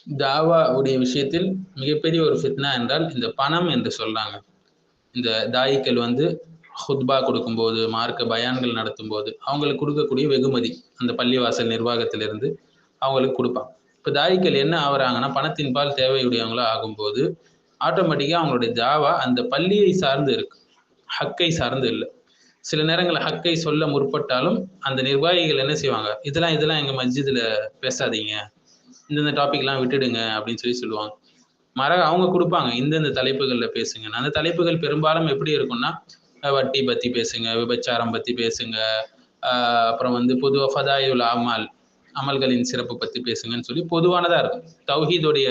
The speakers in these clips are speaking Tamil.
தாவா உடைய விஷயத்தில் மிகப்பெரிய ஒரு ஃபித்னா என்றால் இந்த பணம் என்று சொல்றாங்க. இந்த தாயிக்கள் வந்து ஹுத்பா கொடுக்கும்போது, மார்க்க பயான்கள் நடத்தும்போது, அவங்களுக்கு கொடுக்கக்கூடிய வெகுமதி, அந்த பள்ளிவாசல் நிர்வாகத்திலிருந்து அவங்களுக்கு கொடுப்பாங்க. இப்போ தாயிக்கள் என்ன ஆகுறாங்கன்னா, பணத்தின் பால் தேவையுடையவங்களா ஆகும்போது, ஆட்டோமேட்டிக்கா அவங்களுடைய தாவா அந்த பள்ளியை சார்ந்து இருக்கு. ஹக்கை சார்ந்து இல்லை. சில நேரங்களில் ஹக்கை சொல்ல முற்பட்டாலும், அந்த நிர்வாகிகள் என்ன செய்வாங்க, இதெல்லாம் எங்க மஸ்ஜிதுல பேசாதீங்க, இந்தந்த டாபிக்லாம் விட்டுடுங்க அப்படின்னு சொல்லுவாங்க. மாறாக அவங்க கொடுப்பாங்க, இந்தந்த தலைப்புகள்ல பேசுங்க. அந்த தலைப்புகள் பெரும்பாலும் எப்படி இருக்கும்னா, வட்டி பத்தி பேசுங்க, விபச்சாரம் பத்தி பேசுங்க, அப்புறம் வந்து பொதுவா ஃபதாயுல் அமால், அமல்களின் சிறப்பு பத்தி பேசுங்கன்னு சொல்லி பொதுவானதா இருக்கும். தௌஹீதுடைய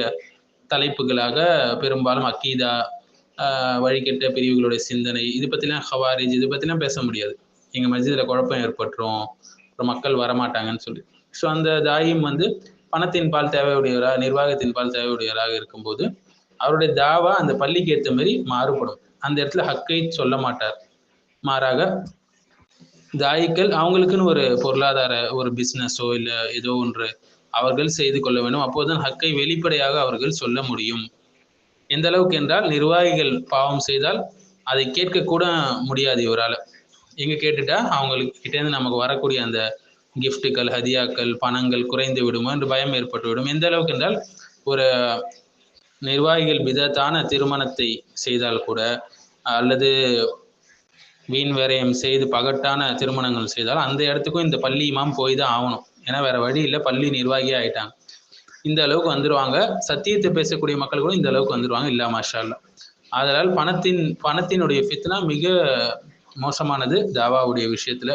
தலைப்புகளாக பெரும்பாலும் அக்கீதா, வழிகெட்ட பிரிவுகளுடைய சிந்தனை, இது பத்திலாம் ஹவாரிஜ், இது பத்திலாம் பேச முடியாது. எங்க மஸ்ஜிதுல குழப்பம் ஏற்பட்டுரும், அப்புறம் மக்கள் வரமாட்டாங்கன்னு சொல்லி. ஸோ அந்த தாயும் வந்து பணத்தின் பால் தேவையுடையவராக, நிர்வாகத்தின் பால் தேவையுடையவராக இருக்கும்போது அவருடைய தாவா அந்த பள்ளிக்கு ஏற்ற மாதிரி மாறுபடும். அந்த இடத்துல ஹக்கை சொல்ல மாட்டார். மாறாக தாயிக்கள் அவங்களுக்குன்னு ஒரு பொருளாதார ஒரு பிஸ்னஸோ இல்லை ஏதோ ஒன்று அவர்கள் செய்து கொள்ள வேண்டும். அப்போதுதான் ஹக்கை வெளிப்படையாக அவர்கள் சொல்ல முடியும். எந்த அளவுக்கு என்றால், நிர்வாகிகள் பாவம் செய்தால் அதை கேட்கக்கூட முடியாது இவரால். எங்க கேட்டுட்டா அவங்களுக்கு கிட்டேருந்து நமக்கு வரக்கூடிய அந்த கிஃப்ட்டுகள், ஹதியாக்கள், பணங்கள் குறைந்து விடுமோ என்று பயம் ஏற்பட்டு விடும். எந்த அளவுக்கு என்றால், ஒரு நிர்வாகிகள் பிதத்தான திருமணத்தை செய்தால் கூட, அல்லது வீண் விரயம் செய்து பகட்டான திருமணங்கள் செய்தால், அந்த இடத்துக்கும் இந்த பள்ளி இமாம் போய் தான் ஆகணும். ஏன்னா வேற வழி இல்லை, பள்ளி நிர்வாகியே ஆயிட்டாங்க. இந்த அளவுக்கு வந்துருவாங்க. சத்தியத்தை பேசக்கூடிய மக்கள் கூட இந்த அளவுக்கு வந்துருவாங்க. இல்லா மாஷா அல்லா. அதனால் பணத்தினுடைய ஃபித்னா மிக மோசமானது தாவாவுடைய விஷயத்துல.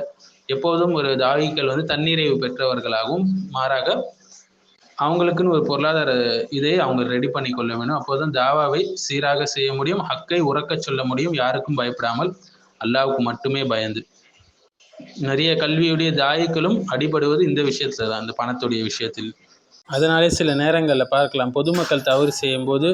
எப்போதும் ஒரு தாயிகள் வந்து தன்னிறைவு பெற்றவர்களாகவும், மாறாக அவங்களுக்குன்னு ஒரு பொருளாதார இதை அவங்க ரெடி பண்ணி கொள்ள வேண்டும். அப்போதுதான் தாவாவை சீராக செய்ய முடியும், ஹக்கை உறக்க சொல்ல முடியும், யாருக்கும் பயப்படாமல், அல்லாவுக்கு மட்டுமே பயந்து. நிறைய கல்வியுடைய தாயிகளும் அடிபடுவது இந்த விஷயத்துல தான், அந்த பணத்துடைய விஷயத்தில். அதனாலே சில நேரங்களில் பார்க்கலாம், பொதுமக்கள் தவறு செய்யும்போது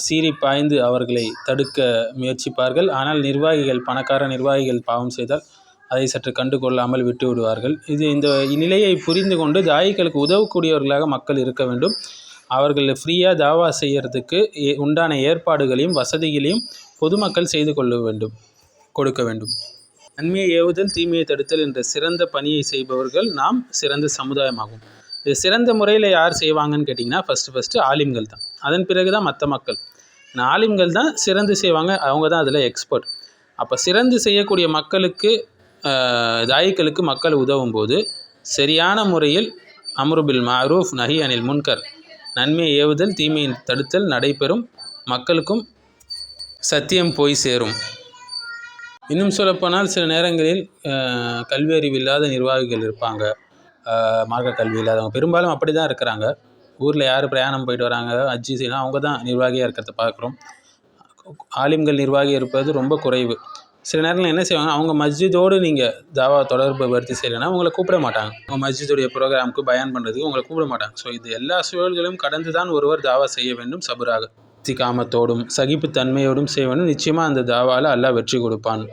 சீறி பாய்ந்து அவர்களை தடுக்க முயற்சிப்பார்கள். ஆனால் நிர்வாகிகள், பணக்கார நிர்வாகிகள் பாவம் செய்தால் அதை சற்று கண்டு கொள்ளாமல் விட்டு விடுவார்கள். இந்த நிலையை புரிந்து கொண்டு தாயிகளுக்கு உதவக்கூடியவர்களாக மக்கள் இருக்க வேண்டும். அவர்கள் ஃப்ரீயாக தாவா செய்யறதுக்கு உண்டான ஏற்பாடுகளையும் வசதிகளையும் பொதுமக்கள் செய்து கொடுக்க வேண்டும். நன்மையை ஏவுதல், தீமையை தடுத்தல் என்ற சிறந்த பணியை செய்பவர்கள் நாம் சிறந்த சமுதாயமாகும். இது சிறந்த முறையில் யார் செய்வாங்கன்னு கேட்டிங்கன்னா, ஃபஸ்ட்டு ஆலிம்கள் தான். அதன் பிறகு தான் மற்ற மக்கள். ஆலிம்கள் தான் சிறந்து செய்வாங்க, அவங்க தான் அதில் எக்ஸ்பர்ட். அப்போ சிறந்து செய்யக்கூடிய மக்களுக்கு, தாயிகளுக்கு மக்கள் உதவும் போது சரியான முறையில் அம்ரு பில் மஅரூஃப் நஹி அனில் முன்கர், நன்மையை ஏவுதல் தீமையை தடுத்தல் நடைபெறும், மக்களுக்கும் சத்தியம் போய் சேரும். இன்னும் சொல்லப்போனால் சில நேரங்களில் கல்வி அறிவு இல்லாத நிர்வாகிகள் இருப்பாங்க, மார்க்க கல்வி இல்லாதவங்க பெரும்பாலும் அப்படி தான் இருக்கிறாங்க. ஊரில் யார் பிரயாணம் போயிட்டு வராங்க, ஹஜ்ஜி செய்யணும், அவங்க தான் நிர்வாகியாக இருக்கிறத பார்க்குறோம். ஆலிம்கள் நிர்வாகி இருப்பது ரொம்ப குறைவு. சில நேரங்களில் என்ன செய்வாங்க, அவங்க மஸ்ஜிதோடு நீங்கள் தாவா தொடர்பு படுத்தி செய்யலைன்னா உங்களை கூப்பிட மாட்டாங்க. அவங்க மஸ்ஜிதுடைய ப்ரோக்ராமுக்கு பயான் பண்ணுறதுக்கு உங்களை கூப்பிட மாட்டாங்க. ஸோ இது எல்லா சூழல்களையும் கடந்து தான் ஒருவர் தாவா செய்ய வேண்டும். சபுராக, இஸ்திகாமத்தோடும் சகிப்புத்தன்மையோடும் செய்ய வேண்டும். நிச்சயமாக அந்த தாவாவில் அல்லாஹ் வெற்றி கொடுப்பான்.